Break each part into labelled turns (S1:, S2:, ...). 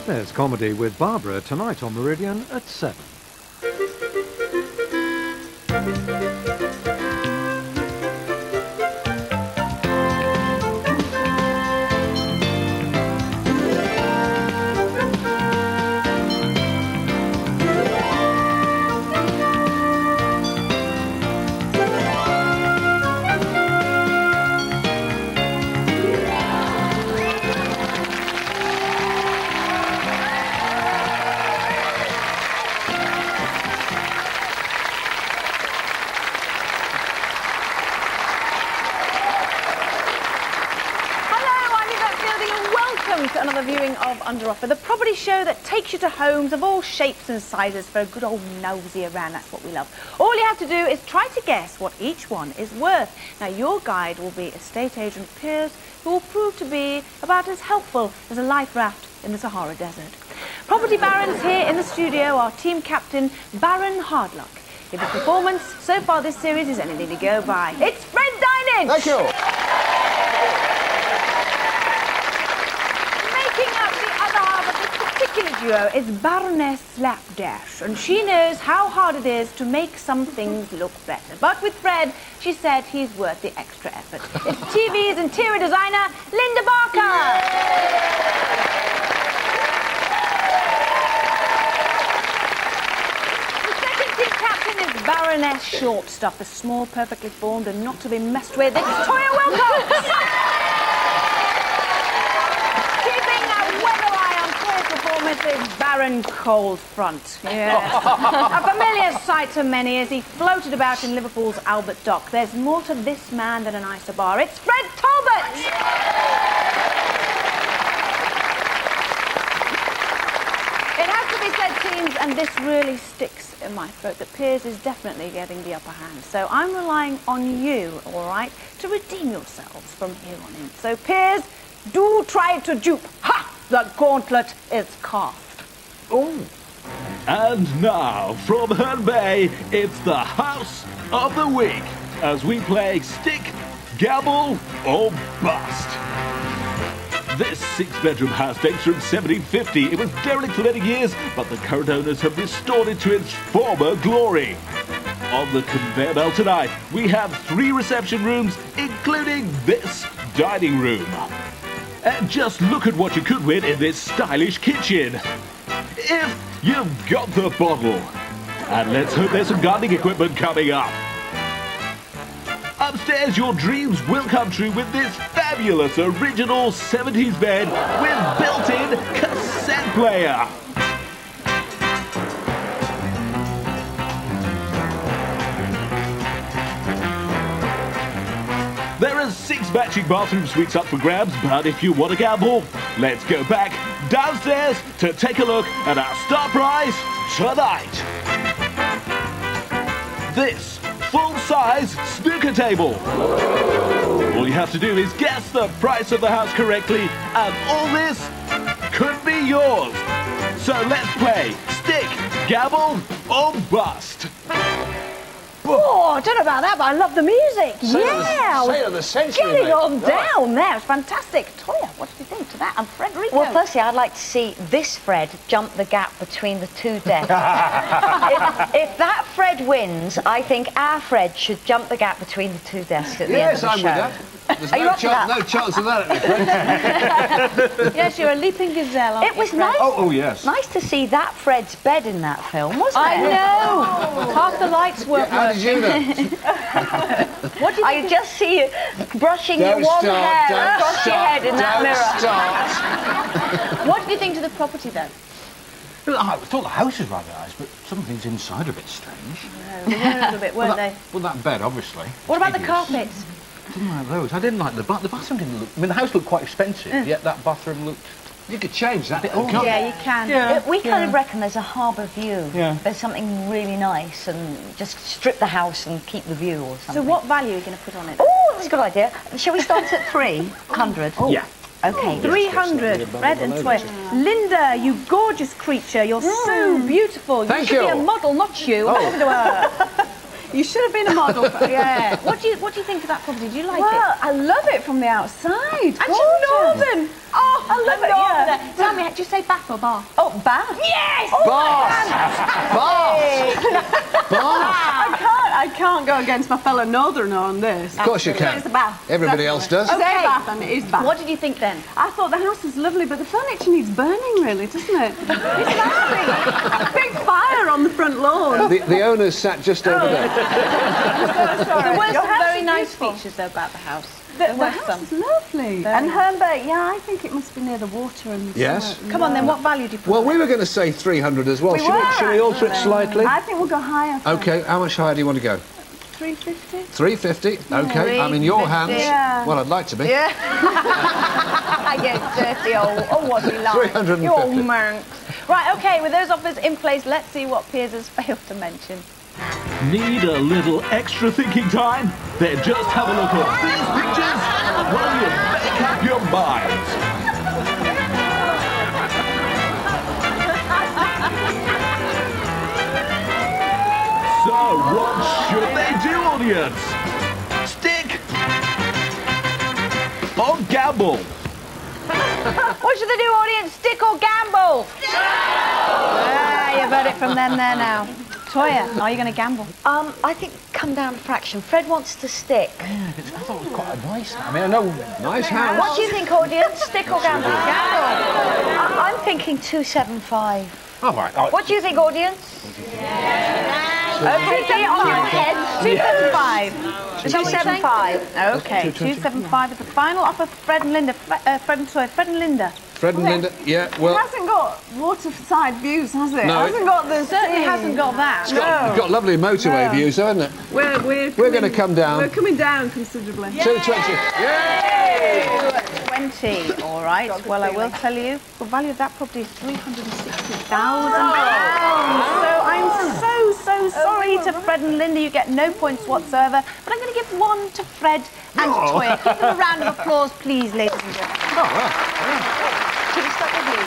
S1: There's comedy with Barbara tonight on Meridian at 7.
S2: To another viewing of Under Offer, the property show that takes you to homes of all shapes and sizes for a good old nosy around. That's what we love. All you have to do is try to guess what each one is worth. Now, your guide will be estate agent Piers, who will prove to be about as helpful as a life raft in the Sahara Desert. Property barons here in the studio are team captain Baron Hardluck. His performance so far this series is anything to go by. It's Fred Dinage!
S3: Thank you!
S2: Duo is Baroness Slapdash, and she knows how hard it is to make some things look better. But with Fred, she said he's worth the extra effort. It's TV's interior designer, Linda Barker. The second team captain is Baroness Shortstuff, a small, perfectly formed and not to be messed with. It's Toya Wilcox. Is Baron Coldfront. Yes. A familiar sight to many as he floated about in Liverpool's Albert Dock. There's more to this man than an isobar. It's Fred Talbot! It has to be said, teams, and this really sticks in my throat, that Piers is definitely getting the upper hand. So I'm relying on you, all right, to redeem yourselves from here on in. So, Piers, do try to dupe. Ha! The gauntlet is cast.
S3: Oh.
S4: And now, from Herne Bay, it's the House of the Week, as we play Stick, Gabble, or Bust. This six-bedroom house dates from 1750. It was derelict for many years, but the current owners have restored it to its former glory. On the conveyor belt tonight, we have 3 reception rooms, including this dining room. And just look at what you could win in this stylish kitchen. If you've got the bottle. And let's hope there's some gardening equipment coming up. Upstairs, your dreams will come true with this fabulous original 70s bed with built-in cassette player. There are 6 matching bathroom suites up for grabs, but if you want to gamble, let's go back downstairs to take a look at our star prize tonight. This full-size snooker table. All you have to do is guess the price of the house correctly, and all this could be yours. So let's play Stick, Gabble, or Bust.
S2: Oh, I don't know about that, but I love the music.
S3: Sale of the century,
S2: Getting
S3: mate.
S2: on down there. It's fantastic. Toya, what did you think to that? And Frederico?
S5: Well, firstly, I'd like to see this Fred jump the gap between the 2 desks. if that Fred wins, I think our Fred should jump the gap between the 2 desks at the end of the show.
S3: Yes, I'm with that. There's
S5: Are you up for that?
S3: no chance of that.
S2: Yes, you're a leaping gazelle, aren't
S5: It was
S2: you, Fred?
S5: nice.
S3: Oh, yes.
S5: Nice to see that Fred's bed in that film, wasn't
S2: I
S5: it?
S2: know. Half the lights weren't
S3: How did you know?
S2: What do you
S5: I
S2: think?
S5: just see you brushing your one hair across your head in that mirror.
S2: What did you think to the property, then?
S6: Well, I thought the house was rather nice, but some things inside are a bit strange.
S2: They were a little bit, weren't they?
S6: Well, that bed, obviously.
S2: What about the
S6: Hideous.
S2: carpets?
S6: I didn't like those. I didn't like the bathroom didn't look... I mean, the house looked quite expensive, yet that bathroom looked...
S3: You could change that.
S2: Yeah, you can.
S5: We kind of reckon there's a harbour view.
S6: Yeah.
S5: There's something really nice, and just strip the house and keep the view or something.
S2: So what value are you going to put on it?
S5: Oh, that's a good idea. Shall we start at 300?
S6: Oh. Yeah.
S5: Okay.
S2: 300, Fred and Toya. Linda, you gorgeous creature. You're so beautiful.
S3: Thank
S2: you should be
S3: you.
S2: a model, not you. Over to her.
S7: You should have been a model.
S2: Yeah. What do you think of that property? Do you like
S7: Well,
S2: it?
S7: I love it from the outside.
S2: And
S7: Gorgeous.
S2: she's northern. Oh, I love it.
S7: Yeah.
S2: Yeah. Tell me, do you say Bath or Bath?
S7: Oh, Bath.
S2: Yes.
S7: I can't go against my fellow northerner on this.
S3: Of course you can.
S7: It's a Bath.
S3: Everybody else does.
S7: It's
S2: Okay.
S7: a Bath and it is Bath.
S2: What did you think then?
S7: I thought the house was lovely, but the furniture needs burning, really, doesn't it? It's nasty. Big fire on the front lawn.
S3: The owner's sat just over there.
S2: There were
S7: Your
S2: some
S7: house
S2: very
S7: is
S2: nice
S7: beautiful.
S2: features though about the house.
S7: The
S2: There were
S7: house
S2: some.
S7: is lovely. And Hernberg, yeah, I think it must be near the water and
S3: Yes.
S7: somewhere-
S2: Come on then, what value do you put?
S3: Well,
S2: on
S3: we were going to say 300 as well.
S7: We
S3: Should we alter it slightly?
S7: I think we'll go higher.
S3: Okay, how much higher do you want to go?
S7: 350.
S3: 350. Okay, I'm in your hands.
S2: 350.
S7: Yeah.
S3: Well, I'd like to be.
S2: Yeah. I get dirty old. Oh, what's he like?
S3: 350.
S2: You old manx. Right, okay, with those offers in place, let's see what Piers has failed to mention.
S4: Need a little extra thinking time? Then just have a look at these pictures while you make up your mind. So, what should they do, audience? Stick or gamble?
S2: What should they do, audience? Stick or gamble? Ah, you've heard it from them there now. Toya, are you going to gamble?
S5: I think come down a fraction. Fred wants to stick.
S6: I thought it was quite a nice. I mean, I know.
S3: Nice house.
S5: What do you think, audience? Stick or gamble? Gamble. I'm thinking 275.
S6: All right.
S5: What do you think, audience? Okay, get it on your head.
S2: 275.
S5: 275.
S2: Okay, 275 is the final offer for Fred and Linda. Fred and Linda.
S3: Fred and Linda, yeah,
S7: It
S3: well,
S7: hasn't got waterside views, has it?
S3: No,
S7: It hasn't got the
S2: Certainly
S7: sea.
S2: hasn't got that.
S3: you've got lovely motorway views, though, hasn't it?
S7: We're
S3: going to come down.
S7: We're coming down considerably.
S3: 220.
S2: 20. All right. Well, I will tell you, the value of that property is £360,000. So I'm so sorry to Fred and Linda. You get no points whatsoever. But I'm going to give one to Fred and Toya. Give them a round of applause, please, ladies and gentlemen. Keep stuck with you.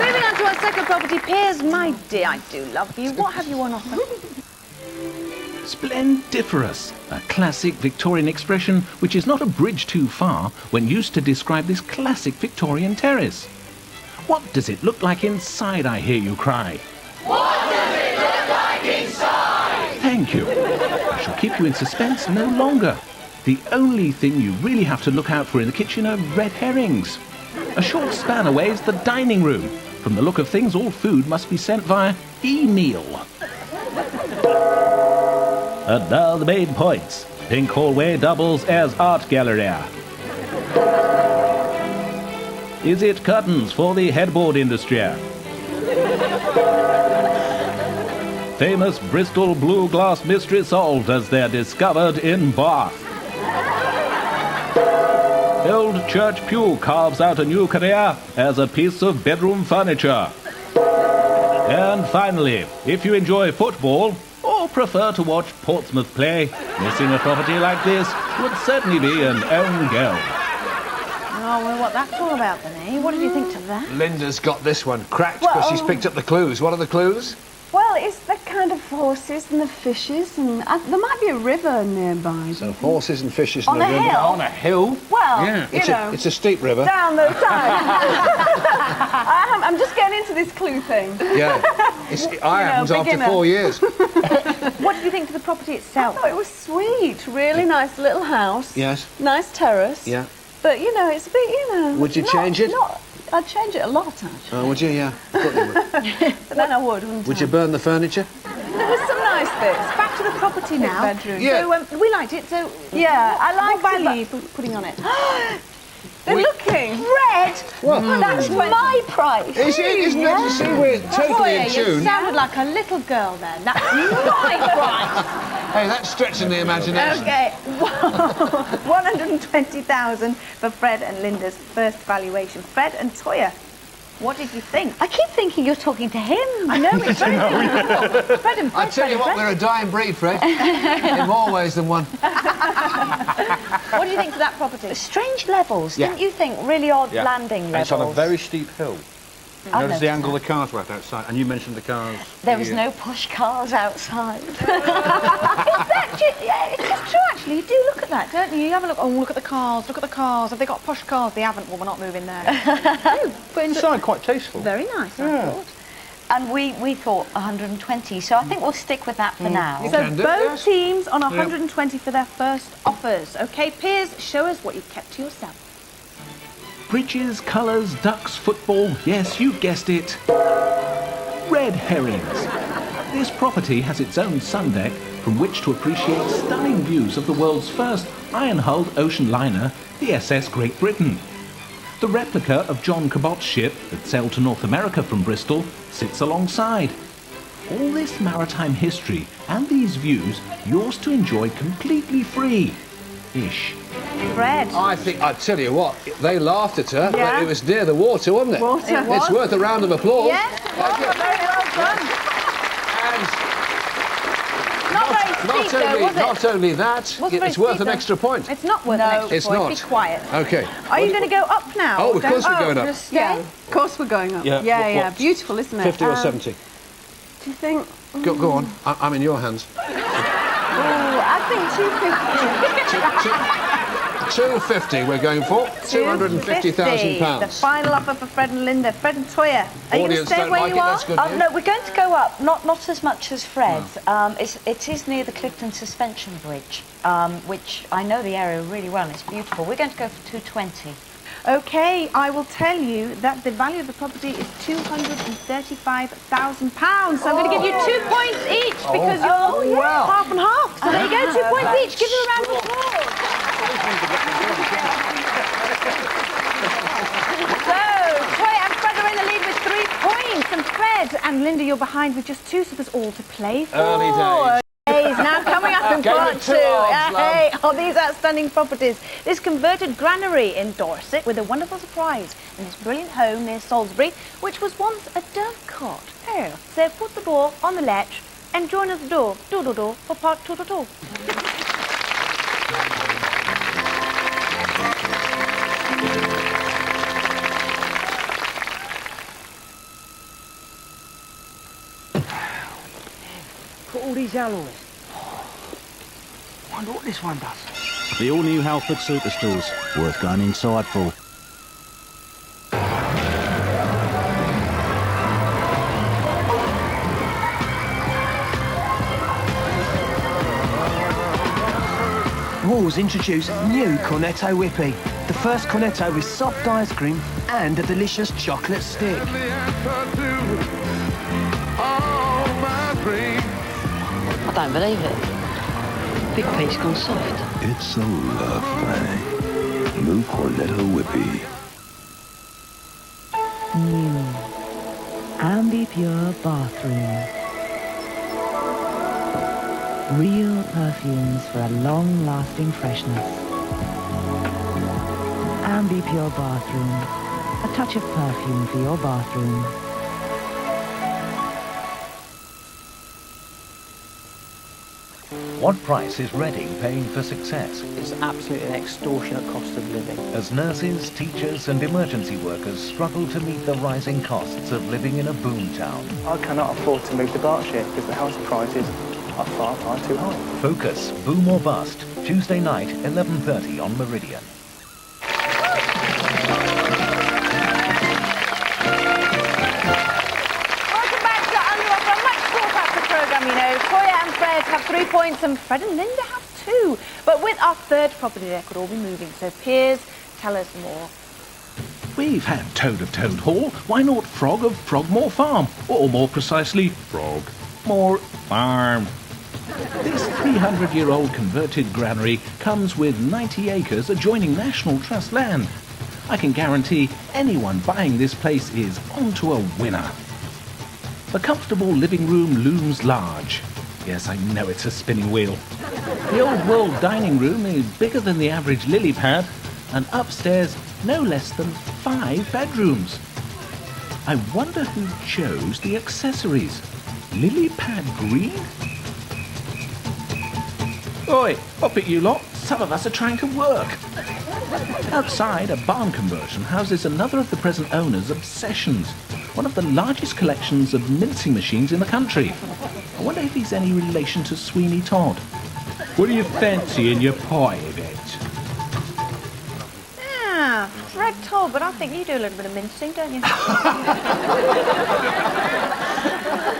S2: Moving on to our second property, Piers, my dear, I do love you. What have you on offer?
S4: Splendiferous, a classic Victorian expression which is not a bridge too far when used to describe this classic Victorian terrace. What does it look like inside, I hear you cry? What does it look like inside? Thank you. I shall keep you in suspense no longer. The only thing you really have to look out for in the kitchen are red herrings. A short span away is the dining room. From the look of things, all food must be sent via e-meal. And now the main points. Pink hallway doubles as art gallery. Is it curtains for the headboard industry? Famous Bristol blue glass mystery solved as they're discovered in Bath. Old church pew carves out a new career as a piece of bedroom furniture. And finally, if you enjoy football or prefer to watch Portsmouth play, missing a property like this would certainly be an own goal.
S2: Oh, well, what that's all about then, eh? What did you think to that?
S3: Linda's got this one cracked because she's picked up the clues. What are the clues?
S7: Well, it's the kind of horses and the fishes, and there might be a river nearby.
S3: So horses and fishes
S7: On
S3: in the
S7: a
S3: river.
S7: hill?
S3: On a hill?
S7: Well,
S3: Yeah,
S7: you know,
S3: it's a steep river.
S7: down the side. I'm just getting into this clue thing.
S3: Yeah. I haven't after
S7: beginner.
S3: 4 years.
S2: What did you think to the property itself?
S7: Oh, it was sweet. Really nice little house.
S3: Yes.
S7: Nice terrace.
S3: Yeah.
S7: But, you know, it's a bit, you know...
S3: Would you change it?
S7: I'd change it a lot, actually.
S3: Oh, would you? Yeah. I thought you would.
S7: But then I wouldn't
S3: Would you burn the furniture?
S7: There was some nice bits.
S2: Back to the property now.
S7: bedroom.
S3: Yeah.
S2: So we liked it. So
S7: Yeah, I like
S2: what value are you putting on it?
S7: They're looking.
S5: Red!
S3: What?
S5: That's my price.
S3: Isn't it? You see, we're totally in
S2: You
S3: tune.
S2: sounded like a little girl then. That's my price.
S3: Hey, that's stretching the imagination.
S2: Okay, 120,000 for Fred and Linda's first valuation. Fred and Toya, what did you think?
S5: I keep thinking you're talking to him.
S2: I know it's very difficult. Fred and
S3: I tell you what, we're a dying breed, Fred. In more ways than one.
S2: What do you think to that property?
S5: Strange levels,
S3: Yeah.
S5: didn't you think? Really odd
S6: Yeah.
S5: landing
S6: And
S5: levels.
S6: it's on a very steep hill. Notice the angle the cars were at outside, and you mentioned the cars.
S5: There was no push cars outside.
S2: Yeah, it's just true, actually. You do look at that, don't you? You have a look. Oh, look at the cars. Look at the cars. Have they got posh cars? They haven't. Well, we're not moving there.
S6: But inside, quite tasteful.
S2: Very nice, I thought.
S5: And we thought 120, so I think we'll stick with that for now.
S2: So both teams on 120 for their first offers. OK, Piers, show us what you've kept to yourself.
S4: Bridges, colours, ducks, football, yes, you've guessed it. Red herrings. This property has its own sun deck from which to appreciate stunning views of the world's first iron-hulled ocean liner, the SS Great Britain. The replica of John Cabot's ship that sailed to North America from Bristol sits alongside. All this maritime history and these views yours to enjoy completely free-ish.
S2: Fred.
S3: I think, I tell you what, they laughed at her,
S2: Yeah.
S3: but it was near the water, wasn't it?
S7: Water. It
S3: It's worth a round of applause.
S2: Yes, it was. Very well done. Not very steep, though, was it?
S3: Not only that,
S2: Wasn't very
S3: it's worth
S2: steep,
S3: an
S2: though.
S3: extra point.
S2: It's not worth
S5: No,
S2: an extra
S3: it's
S2: point.
S3: not.
S2: Be quiet.
S3: Okay.
S2: Are you going to go up now?
S3: Oh, of course we're going up.
S2: Just
S7: Yeah,
S2: stay?
S7: of course we're going up.
S3: Yeah,
S7: Yeah,
S3: what?
S7: beautiful, isn't it?
S3: 50 or 70?
S7: Do you think?
S3: Go on. I'm in your hands.
S7: Oh, I think 250.
S3: 250 we're going for. £250,000.
S2: The final offer for Fred and Linda. Fred and Toya, are you going to
S3: Audience
S2: stay
S3: don't
S2: where
S3: like
S2: you
S3: it,
S2: are?
S3: that's good news.
S5: No, we're going to go up, not as much as Fred. It is near the Clifton Suspension Bridge, which I know the area really well, and it's beautiful. We're going to go for 220.
S2: OK, I will tell you that the value of the property is £235,000. So I'm going to give you 2 points each because you're half and half. So there you go, 2 points each. Give them a round of applause. So, Toya and Fred are in the lead with 3 points, and Fred and Linda, you're behind with just 2, so there's all to play for.
S3: Early days.
S2: Now coming up in
S3: Game
S2: part
S3: of
S2: 2.
S3: two halves, love.
S2: Hey, all these outstanding properties. This converted granary in Dorset with a wonderful surprise in this brilliant home near Salisbury, which was once a dovecot. Oh, so put the ball on the latch and join us at the door, for part 2.
S8: Got all these alloys. Wonder what this one does.
S9: The all-new Halford Superstores. Worth going inside for.
S8: Walls introduce new Cornetto Whippy. The first Cornetto with soft ice cream and a delicious chocolate stick.
S10: I don't believe it. Big piece gone soft.
S9: It's a love thing. New Cornetto Whippy.
S11: New Ambi Pure Bathroom. Real perfumes for a long-lasting freshness. Ambi Pure Bathroom. A touch of perfume for your bathroom.
S12: What price is Reading paying for success?
S8: It's absolutely an extortionate cost of living.
S12: As nurses, teachers and emergency workers struggle to meet the rising costs of living in a boomtown.
S8: I cannot afford to move to Berkshire because the house prices are far, far too high.
S12: Focus, Boom or Bust, Tuesday night, 11:30 on Meridian.
S2: Welcome back to Under Offer, a much sought after programme, you know. Toya and Fred have 3 points and Fred and Linda have 2. But with our third property, they could all be moving. So Piers, tell us more.
S4: We've had Toad of Toad Hall. Why not Frog of Frogmore Farm? Or more precisely, Frogmore Farm. This 300-year-old converted granary comes with 90 acres adjoining National Trust land. I can guarantee anyone buying this place is onto a winner. The comfortable living room looms large. Yes, I know it's a spinning wheel. The old world dining room is bigger than the average lily pad, and upstairs no less than 5 bedrooms. I wonder who chose the accessories. Lily pad green? Oi, up it you lot. Some of us are trying to work. Outside, a barn conversion houses another of the present owner's obsessions. One of the largest collections of mincing machines in the country. I wonder if he's any relation to Sweeney Todd. What do you fancy in your pie, Yvette?
S2: Yeah, Fred told, but I think you do a little bit of mincing, don't you?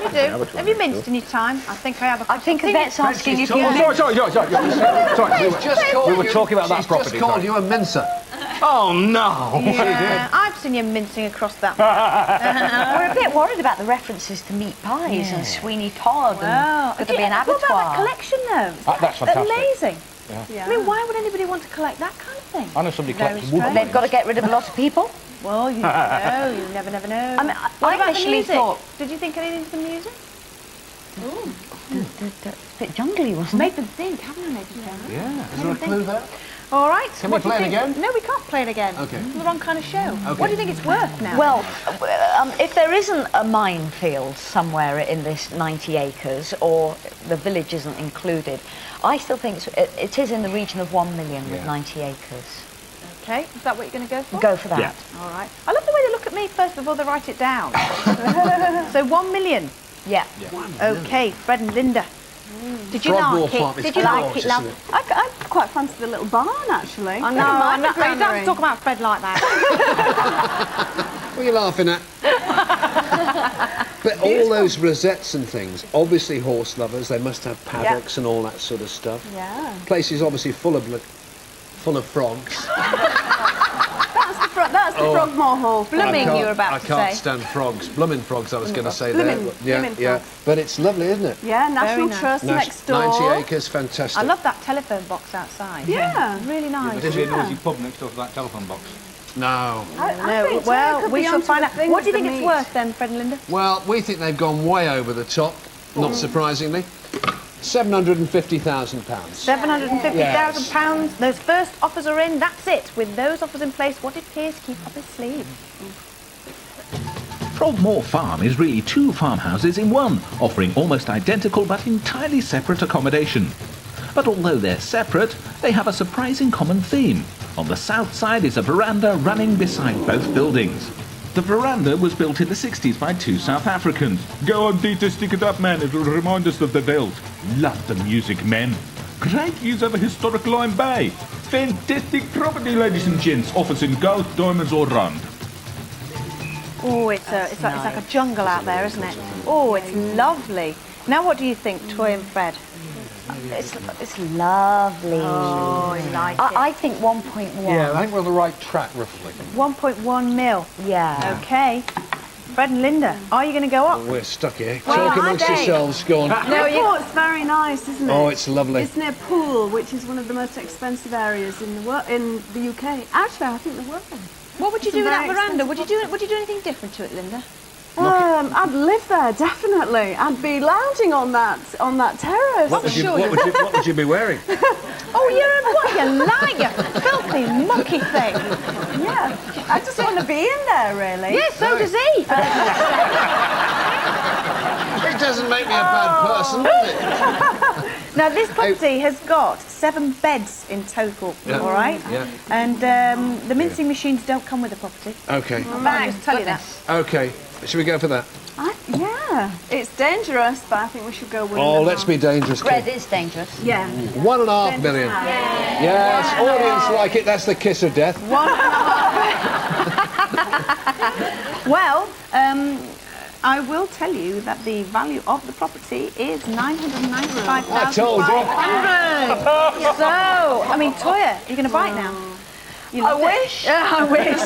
S2: You do. Have you minced in your time? I think I have.
S5: I think Yvette's asking if you...
S3: Sorry. We were talking about that property. She's just called you a mincer.
S4: Oh, no!
S2: Yeah, I've seen you mincing across that.
S5: We're a bit worried about the references to meat pies and Sweeney Todd.
S2: Wow.
S5: Could there be an abattoir?
S2: What about that collection, though?
S6: That's fantastic.
S2: Amazing.
S6: Yeah.
S2: I mean, why would anybody want to collect that kind of thing?
S6: I know somebody collects
S2: Very
S6: wood.
S5: They've got to get rid of a lot of people.
S2: Well, you never know. You never know.
S5: I mean,
S2: What
S5: I
S2: about the
S5: initially
S2: music?
S5: thought...
S2: Did you think anything of the music?
S5: Ooh. It's a bit jungly, wasn't it?
S2: Made them think, haven't I, made them think?
S3: Yeah. Is there a clue there?
S2: All right.
S3: Can we play it again?
S2: No, we can't play it again.
S3: Okay.
S2: It's the wrong kind of show.
S3: Okay.
S2: What do you think it's worth now?
S5: Well, if there isn't a minefield somewhere in this 90 acres, or the village isn't included, I still think it is in the region of 1 million with 90 acres.
S2: Okay, is that what you're going to go for?
S5: Go for that.
S4: Yeah.
S2: All right. I love the way they look at me first before they write it down. So 1 million.
S5: Yeah.
S2: Okay, Fred and Linda. Did you like it? Did you like it, love?
S7: I quite fancy the little barn, actually.
S2: I know. You don't talk about Fred like that.
S3: What are you laughing at? But all those rosettes and things, obviously horse lovers, they must have paddocks and all that sort of stuff.
S7: Yeah.
S3: Place is obviously full of frogs.
S7: That's the Frogmore Hall.
S2: Blooming, you were about to say.
S3: I can't stand frogs. Blooming frogs, I was going to say
S7: Blooming,
S3: there.
S7: blooming
S3: Yeah.
S7: frogs.
S3: But it's lovely, isn't it?
S7: Yeah, National
S2: nice.
S7: Trust next door.
S3: 90 acres, fantastic.
S2: I love that telephone box outside.
S7: Yeah.
S2: Really nice.
S6: There's a noisy pub next door to that telephone box.
S3: No.
S7: I
S2: No,
S7: think
S2: well,
S7: could
S2: we
S7: be
S2: shall
S7: onto
S2: find
S7: the
S2: out.
S7: thing
S2: What do you
S7: with
S2: think
S7: the
S2: it's
S7: meat.
S2: worth then, Fred and Linda?
S3: Well, we think they've gone way over the top, not surprisingly. £750,000.
S2: £750,000. Those first offers are in. That's it. With those offers in place, what did Piers keep up his sleeve?
S4: Frogmore Farm is really two farmhouses in one, offering almost identical but entirely separate accommodation. But although they're separate, they have a surprising common theme. On the south side is a veranda running beside both buildings. The veranda was built in the 60s by two South Africans. Go on, Dieter, stick it up, man. It will remind us of the Veld. Love the music, men. Great views over historic Lime Bay. Fantastic property, ladies and gents. Offers in gold, diamonds or rand.
S2: Oh, it's like a jungle out there, isn't it? Oh, it's lovely. Now, what do you think, Toy and Fred?
S5: It's lovely.
S2: Oh, I like it.
S5: I think 1.1.
S6: Yeah, I think we're on the right track, roughly.
S2: 1.1 mil.
S5: Yeah.
S2: Okay. Fred and Linda, are you going to go up?
S3: We're stuck here.
S2: Well,
S3: Talk amongst
S2: are they?
S3: yourselves, go on.
S7: Newport's very nice, isn't it?
S3: Oh, it's lovely.
S7: It's near Poole, which is one of the most expensive areas in the UK. Actually, I think the world.
S2: What would you
S7: It's
S2: do
S7: a
S2: with that
S7: very
S2: veranda? Would
S7: expensive
S2: you do anything different to it, Linda?
S7: I'd live there, definitely. I'd be lounging on that terrace.
S3: What would you be wearing?
S2: Oh, what you like, you filthy monkey thing.
S7: Yeah, I just want to be in there, really.
S2: Yes, so does he.
S3: It doesn't make me a bad person, does it?
S2: Now, this property has got 7 beds in total, all right?
S3: Yeah.
S2: And the mincing machines don't come with the property.
S3: Okay.
S2: I'll just tell you that.
S3: Okay. Should we go for that?
S7: Yeah, it's dangerous, but I think we should go with
S3: Oh, let's be dangerous,
S5: Bread
S3: kid.
S5: is dangerous.
S7: Yeah.
S3: 1.5 million. Yes, audience like it. That's the kiss of death.
S2: Well, I will tell you that the value of the property is £995,500.
S3: I told you.
S2: So, I mean, Toya, you're going to buy it now.
S7: I wish.
S2: I wish.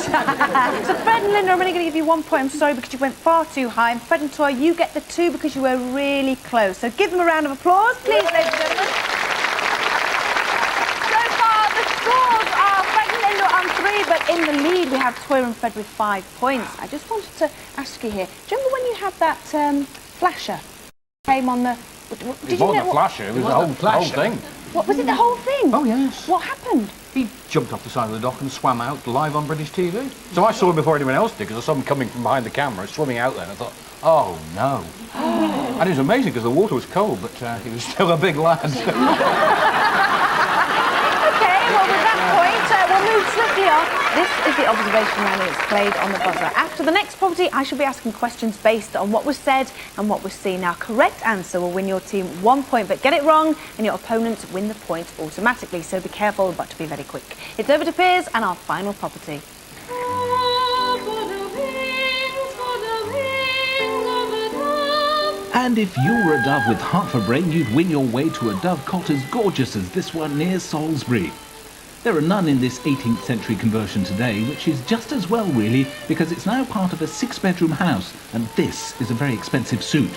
S2: So Fred and Linda, I'm only going to give you 1 point. I'm sorry because you went far too high. And Fred and Toya, you get the 2 because you were really close. So give them a round of applause, please, ladies and gentlemen. So far, the scores are Fred and Linda on 3, but in the lead we have Toya and Fred with 5 points. I just wanted to ask you here, do you remember when you had that flasher came on the...
S6: It wasn't a flasher, it was the whole thing.
S2: What, was it the whole thing?
S6: Oh, yes.
S2: What happened?
S6: He jumped off the side of the dock and swam out live on British TV. So I saw him before anyone else did, because I saw him coming from behind the camera, swimming out there, and I thought, oh, no. And it was amazing, because the water was cold, but he was still a big lad.
S2: Okay, well, with that point, we'll move swiftly This is the observation round and it's played on the buzzer. After the next property, I shall be asking questions based on what was said and what was seen. Now, correct answer will win your team 1 point, but get it wrong and your opponents win the point automatically. So be careful, but to be very quick. It's over to Piers and our final property.
S12: And if you were a dove with half a brain, you'd win your way to a dovecot as gorgeous as this one near Salisbury. There are none in this 18th century conversion today, which is just as well really, because it's now part of a 6-bedroom house, and this is a very expensive suite.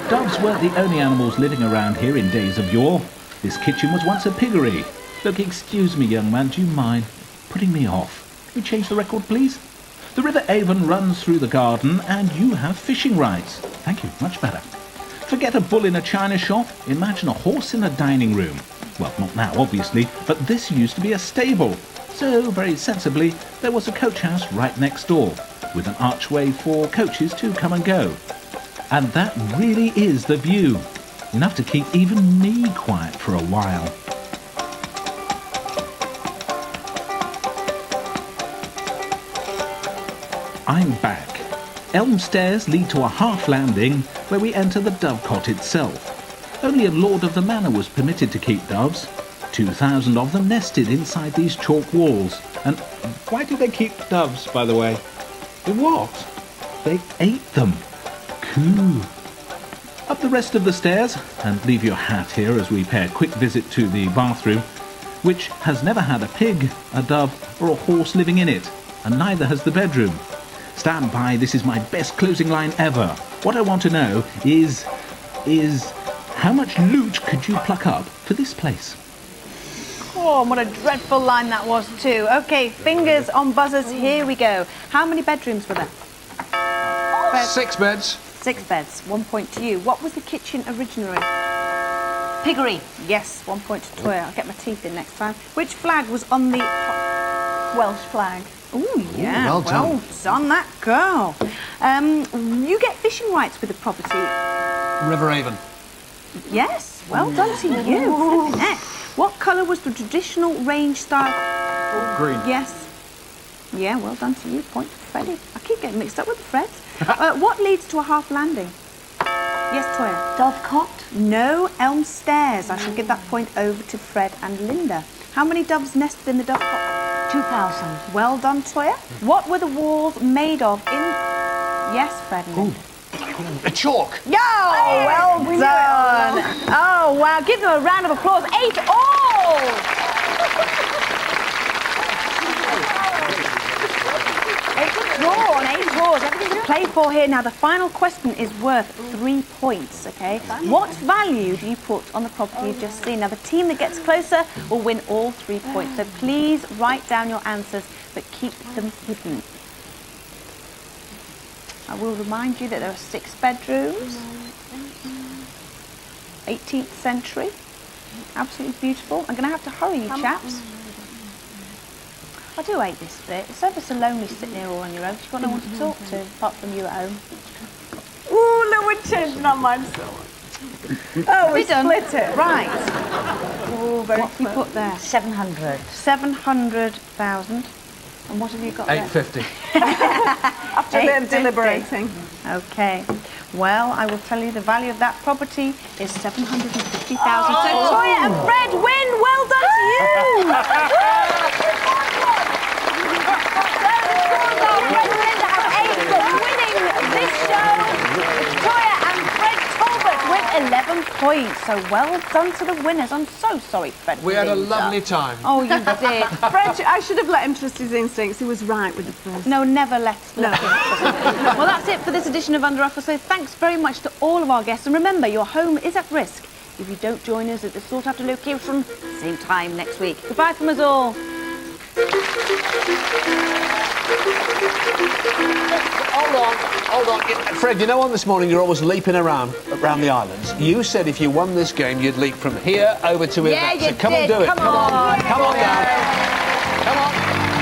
S12: Doves weren't the only animals living around here in days of yore. This kitchen was once a piggery. Look, excuse me, young man, do you mind putting me off? Can we change the record, please? The River Avon runs through the garden, and you have fishing rights. Thank you, much better. Forget a bull in a china shop, imagine a horse in a dining room. Well, not now, obviously, but this used to be a stable. So, very sensibly, there was a coach house right next door, with an archway for coaches to come and go. And that really is the view. Enough to keep even me quiet for a while. I'm back. Elm stairs lead to a half landing where we enter the dovecot itself. Only a lord of the manor was permitted to keep doves. 2,000 of them nested inside these chalk walls. And why did they keep doves, by the way? In what? They ate them. Cool. Up the rest of the stairs, and leave your hat here as we pay a quick visit to the bathroom, which has never had a pig, a dove, or a horse living in it, and neither has the bedroom. Stand by, this is my best closing line ever. What I want to know is how much loot could you pluck up for this place?
S2: Oh, what a dreadful line that was too. OK, fingers on buzzers, here we go. How many bedrooms were there?
S3: 6 beds.
S2: 6 beds, 1 point to you. What was the kitchen originally?
S5: Piggery.
S2: Yes, 1 point to Toya. I'll get my teeth in next time. Which flag was on the...
S7: Welsh flag.
S2: Oh, yeah.
S3: Well done.
S2: Well done, that girl. You get fishing rights with the property.
S3: River Avon.
S2: Yes, well done to you. Next. What colour was the traditional range style?
S3: Green.
S2: Yes. Yeah, well done to you. Point to Freddie. I keep getting mixed up with the Freds. What leads to a half landing? Yes, Toya.
S5: Dovecot?
S2: No, elm stairs. I shall give that point over to Fred and Linda. How many doves nested in the dovecot?
S5: 2,000.
S2: Well done, Toya. What were the walls made of in... Yes, Fred and Linda.
S3: A chalk.
S2: Yo, well done. Oh, wow. Give them a round of applause. 8 all. 8 drawn, 8 draws. Everything to play for here. Now, the final question is worth 3 points, OK? What value do you put on the property you've just seen? Now, the team that gets closer will win all 3 points. So please write down your answers, but keep them hidden. I will remind you that there are 6 bedrooms. 18th century. Absolutely beautiful. I'm going to have to hurry you, chaps. I do hate this bit. It's ever so lonely sitting here all on your own. You've got no one to talk to, apart from you at home.
S7: Ooh, no, we're changing our minds so much. Oh, we split it.
S2: Right.
S7: Oh, very
S2: What have you put there?
S5: 700.
S2: 700,000. And what have you got
S6: 850.
S7: After a bit of deliberating.
S2: OK. Well, I will tell you the value of that property is 750,000. So Toya and Fred win. Well done to you. Fred and Linda have 8, but winning this show is Toya and Fred Talbot with 11 points. So well done to the winners. I'm so sorry, Fred.
S3: We had a
S2: Linda.
S3: lovely time.
S2: Oh, you did.
S7: Fred, I should have let him trust his instincts. He was right with the first.
S2: No, never let him. Well, that's it for this edition of Under Offer. So thanks very much to all of our guests. And remember, your home is at risk if you don't join us at the Sought After location, same time next week. Goodbye from us all.
S3: Hold on. Fred, you know on this morning you're always leaping around the islands. You said if you won this game, you'd leap from here over to here.
S2: Yeah,
S3: So
S2: you
S3: come
S2: did.
S3: on, do it.
S2: Come on.
S3: Come on down. Come on.